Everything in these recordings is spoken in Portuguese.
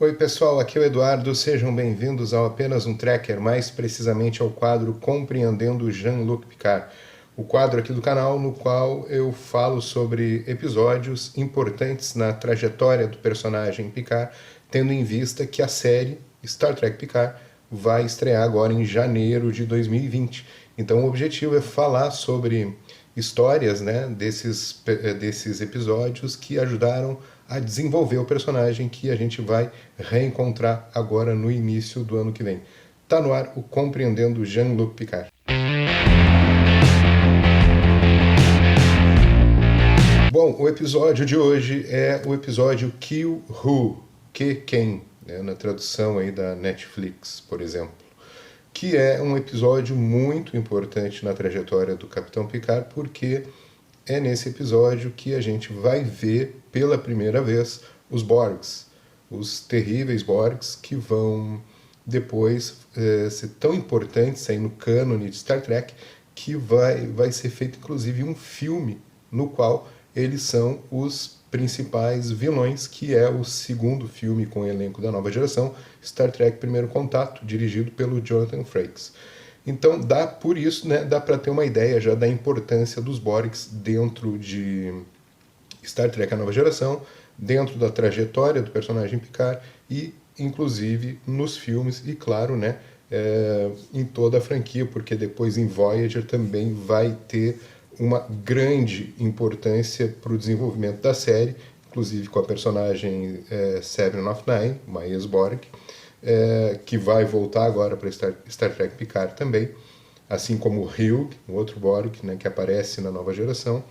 Oi pessoal, aqui é o Eduardo, sejam bem-vindos ao Apenas um Tracker, mais precisamente ao quadro Compreendendo Jean-Luc Picard, o quadro aqui do canal no qual eu falo sobre episódios importantes na trajetória do personagem Picard, tendo em vista que a série Star Trek Picard vai estrear agora em janeiro de 2020. Então o objetivo é falar sobre histórias, né, desses episódios que ajudaram a desenvolver o personagem que a gente vai reencontrar agora no início do ano que vem. Tá no ar o Compreendendo Jean-Luc Picard. Bom, o episódio de hoje é o episódio Kill Who, que quem, né, na tradução aí da Netflix, por exemplo, que é um episódio muito importante na trajetória do Capitão Picard, porque é nesse episódio que a gente vai ver pela primeira vez os Borgs, os terríveis Borgs que vão depois ser tão importantes aí no cânone de Star Trek que vai ser feito inclusive um filme no qual eles são os principais vilões, que é o segundo filme com o elenco da nova geração, Star Trek Primeiro Contato, dirigido pelo Jonathan Frakes. Então, por isso, né, dá para ter uma ideia já da importância dos Borgs dentro de Star Trek A Nova Geração, dentro da trajetória do personagem Picard e, inclusive, nos filmes e, claro, né, em toda a franquia, porque depois em Voyager também vai ter uma grande importância para o desenvolvimento da série, inclusive com a personagem Seven of Nine, uma ex-Borg, que vai voltar agora para Star Trek Picard também, assim como o Hugh, um outro Borg, né, que aparece na nova geração.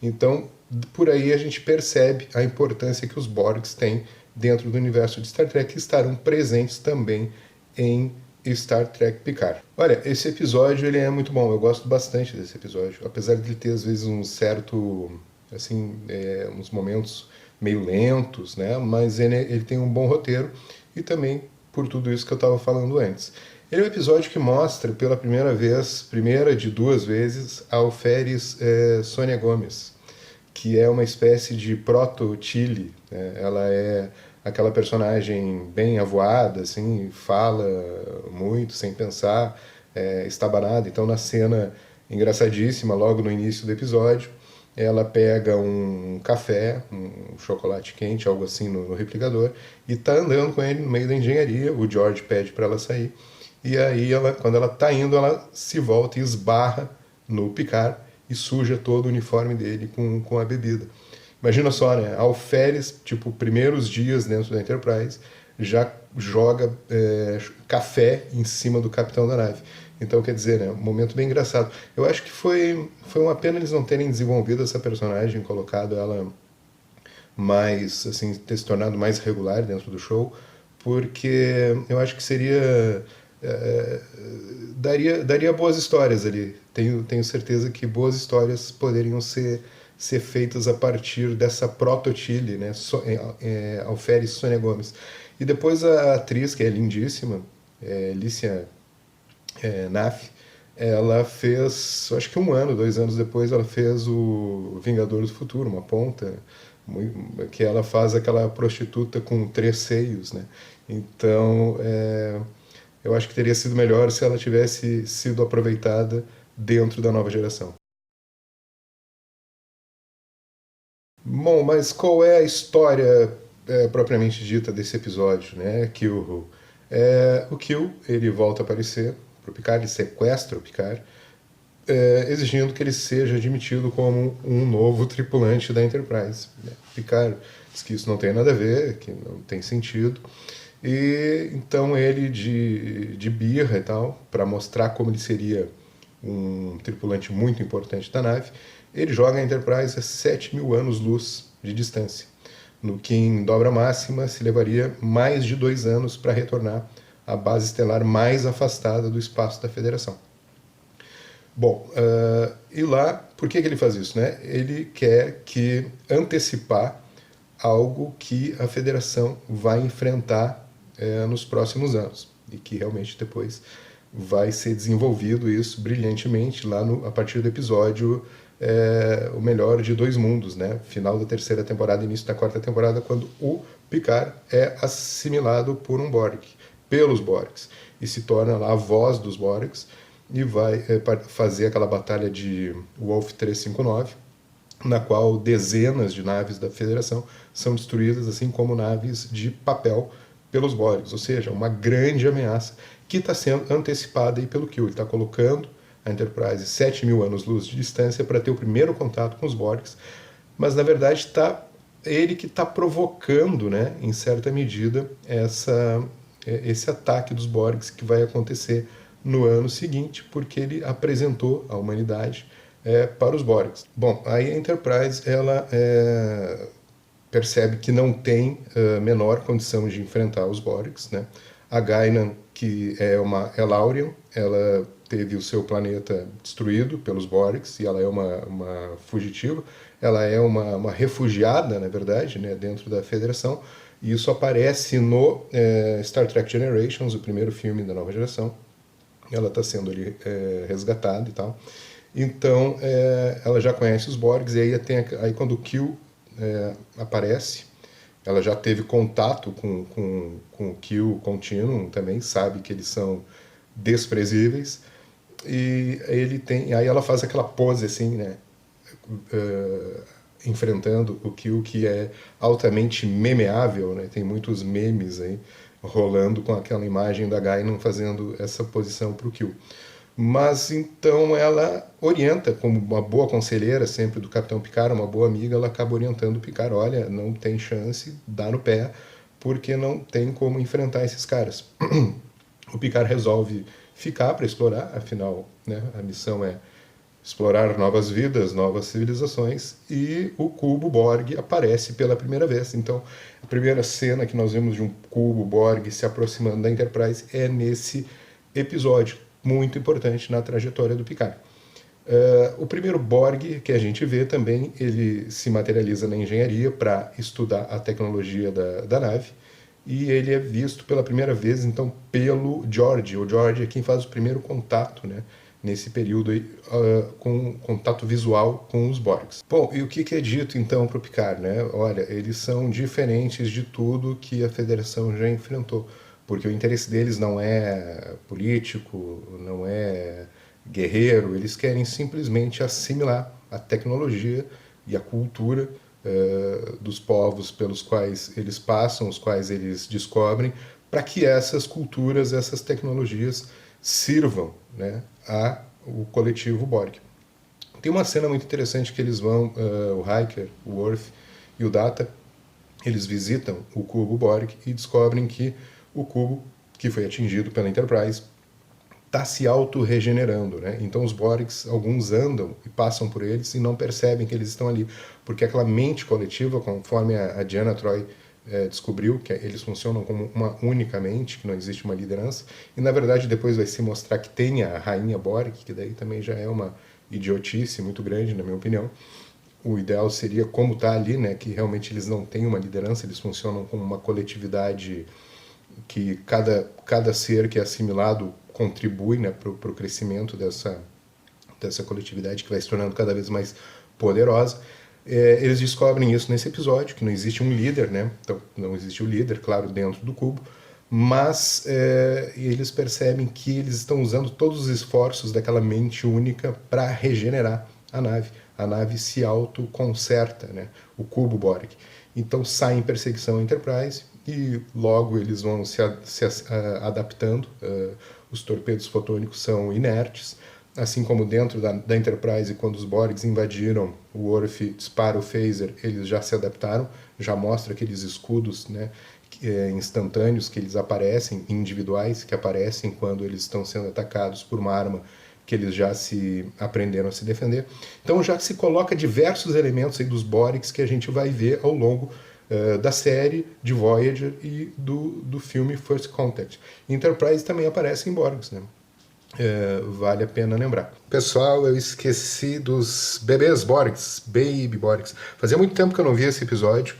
Então, por aí a gente percebe a importância que os Borgs têm dentro do universo de Star Trek, que estarão presentes também em Star Trek Picard. Olha, esse episódio ele é muito bom, eu gosto bastante desse episódio, apesar de ele ter às vezes um certo, assim, uns momentos meio lentos, né, mas ele tem um bom roteiro e também por tudo isso que eu estava falando antes. Ele é um episódio que mostra pela primeira vez, primeira de duas vezes, a Alferes Sônia Gomes, que é uma espécie de proto-Tilly, né? Ela é aquela personagem bem avoada, assim, fala muito sem pensar, estabanada. Então, na cena engraçadíssima, logo no início do episódio, ela pega um café, um chocolate quente, algo assim no replicador, e tá andando com ele no meio da engenharia. O George pede para ela sair, e aí, quando ela tá indo, ela se volta e esbarra no Picard e suja todo o uniforme dele com a bebida. Imagina só, né? Alferes, tipo, primeiros dias dentro da Enterprise, já joga café em cima do capitão da nave. Então, quer dizer, né, um momento bem engraçado. Eu acho que foi uma pena eles não terem desenvolvido essa personagem, colocado ela mais, assim, ter se tornado mais regular dentro do show, porque eu acho que seria... daria boas histórias ali. Tenho certeza que boas histórias poderiam ser feitas a partir dessa proto-Tilly, né? Alferes Sônia Gomes. E depois a atriz, que é lindíssima, Lícia Naff, ela fez, acho que 1 ano, 2 anos depois, ela fez o Vingador do Futuro, uma ponta, que ela faz aquela prostituta com 3 seios, né? Então, eu acho que teria sido melhor se ela tivesse sido aproveitada dentro da nova geração. Bom, mas qual é a história propriamente dita desse episódio, né? Kill Who? O Kill, ele volta a aparecer para o Picard, ele sequestra o Picard, exigindo que ele seja admitido como um novo tripulante da Enterprise. Picard diz que isso não tem nada a ver, que não tem sentido, e então ele, de birra e tal, para mostrar como ele seria um tripulante muito importante da nave, ele joga a Enterprise a 7.000 anos-luz de distância, no que em dobra máxima se levaria mais de 2 anos para retornar à base estelar mais afastada do espaço da Federação. Bom, e lá, por que ele faz isso, né? Ele quer antecipar algo que a Federação vai enfrentar nos próximos anos, e que realmente depois vai ser desenvolvido isso brilhantemente lá a partir do episódio o melhor de dois mundos, né? Final da terceira temporada, início da quarta temporada, quando o Picard é assimilado por um Borg, pelos Borgs, e se torna lá a voz dos Borgs, e vai fazer aquela batalha de Wolf 359, na qual dezenas de naves da Federação são destruídas, assim como naves de papel pelos Borgs, ou seja, uma grande ameaça que está sendo antecipada aí pelo Q. Ele está colocando a Enterprise 7.000 anos-luz de distância para ter o primeiro contato com os Borgs, mas na verdade ele que está provocando, né, em certa medida, esse ataque dos Borgs que vai acontecer no ano seguinte, porque ele apresentou a humanidade para os Borgs. Bom, aí a Enterprise ela percebe que não tem menor condição de enfrentar os Borgs, né? A Guinan, que é uma Elaurian, ela teve o seu planeta destruído pelos Borgs e ela é uma fugitiva, ela é uma refugiada, na verdade, né, dentro da Federação, e isso aparece no Star Trek Generations, o primeiro filme da nova geração. Ela está sendo ali resgatada e tal. Então, ela já conhece os Borgs, e aí quando o Q aparece, ela já teve contato com o Q Continuum também, sabe que eles são desprezíveis, e aí ela faz aquela pose assim, né, enfrentando o Q, que é altamente memeável, né, tem muitos memes aí rolando com aquela imagem da Guinan fazendo essa posição para o Q. Mas então ela orienta, como uma boa conselheira sempre do Capitão Picard, uma boa amiga, ela acaba orientando o Picard, olha, não tem chance, dá no pé, porque não tem como enfrentar esses caras. O Picard resolve ficar para explorar, afinal, né, a missão é explorar novas vidas, novas civilizações, e o cubo Borg aparece pela primeira vez. Então, a primeira cena que nós vemos de um cubo Borg se aproximando da Enterprise é nesse episódio, muito importante na trajetória do Picard. O primeiro Borg que a gente vê também, ele se materializa na engenharia para estudar a tecnologia da nave, e ele é visto pela primeira vez, então, pelo Geordi. O Geordi é quem faz o primeiro contato, né, nesse período aí, com contato visual com os Borgs. Bom, e o que é dito então para o Picard, né? Olha, eles são diferentes de tudo que a Federação já enfrentou, porque o interesse deles não é político, não é guerreiro, eles querem simplesmente assimilar a tecnologia e a cultura dos povos pelos quais eles passam, os quais eles descobrem, para que essas culturas, essas tecnologias sirvam, né, ao coletivo Borg. Tem uma cena muito interessante que eles vão, o Riker, o Worf e o Data, eles visitam o cubo Borg e descobrem que o cubo, que foi atingido pela Enterprise, está se auto-regenerando, né? Então os Borgs, alguns andam e passam por eles e não percebem que eles estão ali, porque aquela mente coletiva, conforme a Deanna Troi descobriu, que eles funcionam como uma única mente, que não existe uma liderança, e na verdade depois vai se mostrar que tem a Rainha Borg, que daí também já é uma idiotice muito grande, na minha opinião. O ideal seria, como está ali, né, que realmente eles não têm uma liderança, eles funcionam como uma coletividade que cada ser que é assimilado contribui, né, para o crescimento dessa coletividade que vai se tornando cada vez mais poderosa. Eles descobrem isso nesse episódio, que não existe um líder, né? Então, não existe o líder, claro, dentro do cubo, mas eles percebem que eles estão usando todos os esforços daquela mente única para regenerar a nave. A nave se autoconserta, né? O cubo Borg. Então sai em perseguição à Enterprise e logo eles vão se adaptando. Os torpedos fotônicos são inertes, assim como dentro da Enterprise, quando os Borgs invadiram, o Worf dispara o phaser, eles já se adaptaram, já mostra aqueles escudos, né, instantâneos que eles aparecem, individuais, que aparecem quando eles estão sendo atacados por uma arma que eles já se aprenderam a se defender. Então já se coloca diversos elementos aí dos Borgs que a gente vai ver ao longo da série de Voyager e do filme First Contact. Enterprise também aparece em Borgs, né? Vale a pena lembrar. Pessoal, eu esqueci dos bebês Borgs, Baby Borgs. Fazia muito tempo que eu não via esse episódio,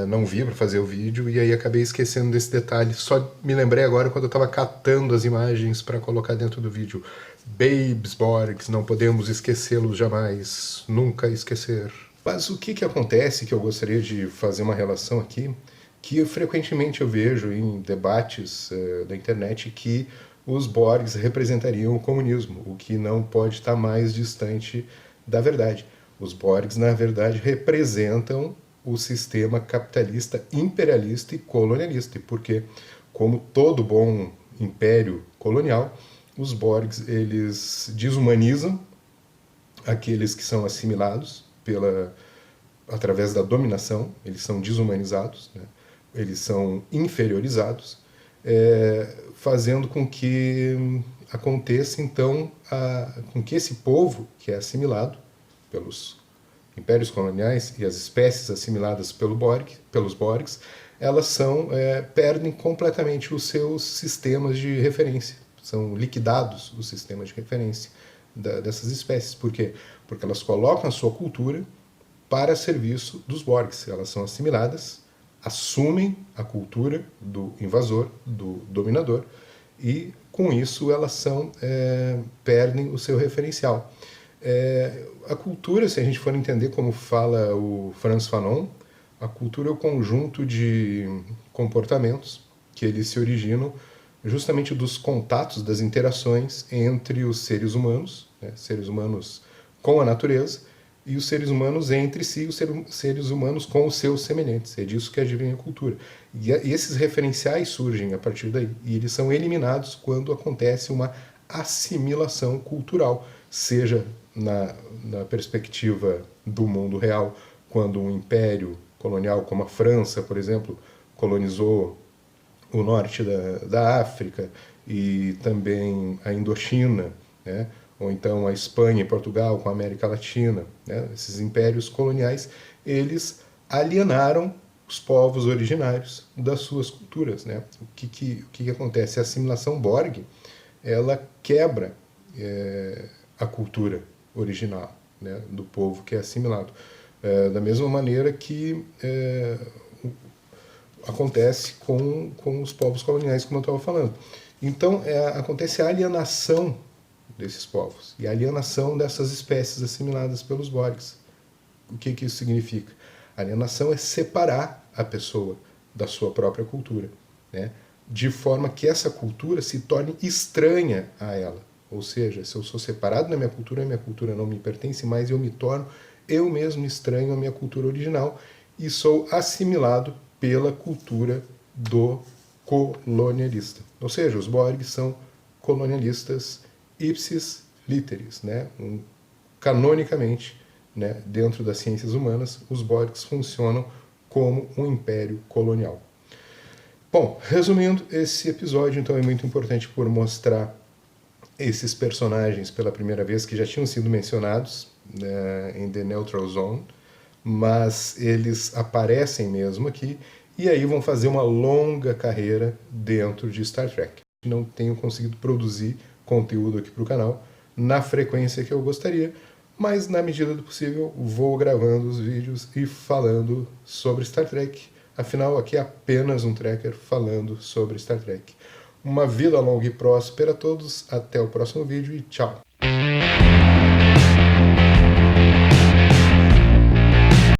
não vi para fazer o vídeo, e aí acabei esquecendo desse detalhe. Só me lembrei agora quando eu estava catando as imagens para colocar dentro do vídeo. Babes Borgs, não podemos esquecê-los jamais, nunca esquecer. Mas o que acontece, que eu gostaria de fazer uma relação aqui, que frequentemente eu vejo em debates da internet que os Borgs representariam o comunismo, o que não pode estar mais distante da verdade. Os Borgs, na verdade, representam o sistema capitalista, imperialista e colonialista, porque, como todo bom império colonial, os Borgs eles desumanizam aqueles que são assimilados através da dominação, eles são desumanizados, né? Eles são inferiorizados, fazendo com que aconteça, então, com que esse povo, que é assimilado pelos impérios coloniais e as espécies assimiladas pelos Borgs, elas perdem completamente os seus sistemas de referência. São liquidados os sistemas de referência dessas espécies. Por quê? Porque elas colocam a sua cultura para serviço dos Borgs. Elas são assimiladas, assumem a cultura do invasor, do dominador, e com isso elas perdem o seu referencial. A cultura, se a gente for entender como fala o Frantz Fanon, a cultura é o conjunto de comportamentos que eles se originam justamente dos contatos, das interações entre os seres humanos, né, seres humanos com a natureza, e os seres humanos entre si, os seres humanos com os seus semelhantes. É disso que advém a cultura. E esses referenciais surgem a partir daí, e eles são eliminados quando acontece uma assimilação cultural, seja na perspectiva do mundo real, quando um império colonial como a França, por exemplo, colonizou o norte da África e também a Indochina, né? Ou então a Espanha e Portugal com a América Latina, né? Esses impérios coloniais, eles alienaram os povos originários das suas culturas, né? O que acontece? A assimilação Borg, ela quebra a cultura original, né, do povo que é assimilado. Da mesma maneira que acontece com os povos coloniais, como eu estava falando. Então, acontece a alienação desses povos e a alienação dessas espécies assimiladas pelos Borgs. O que isso significa? A alienação é separar a pessoa da sua própria cultura, né, de forma que essa cultura se torne estranha a ela. Ou seja, se eu sou separado da minha cultura, a minha cultura não me pertence mais, eu me torno eu mesmo estranho à minha cultura original e sou assimilado pela cultura do colonialista. Ou seja, os Borgs são colonialistas ipsis literis, né? Canonicamente, né, dentro das ciências humanas, os Borgs funcionam como um império colonial. Bom, resumindo, esse episódio então é muito importante por mostrar esses personagens pela primeira vez, que já tinham sido mencionados, né, em The Neutral Zone, mas eles aparecem mesmo aqui, e aí vão fazer uma longa carreira dentro de Star Trek. Não tenho conseguido produzir conteúdo aqui para o canal na frequência que eu gostaria, mas na medida do possível vou gravando os vídeos e falando sobre Star Trek. Afinal, aqui é apenas um trekker falando sobre Star Trek. Uma vida longa e próspera a todos, até o próximo vídeo e tchau!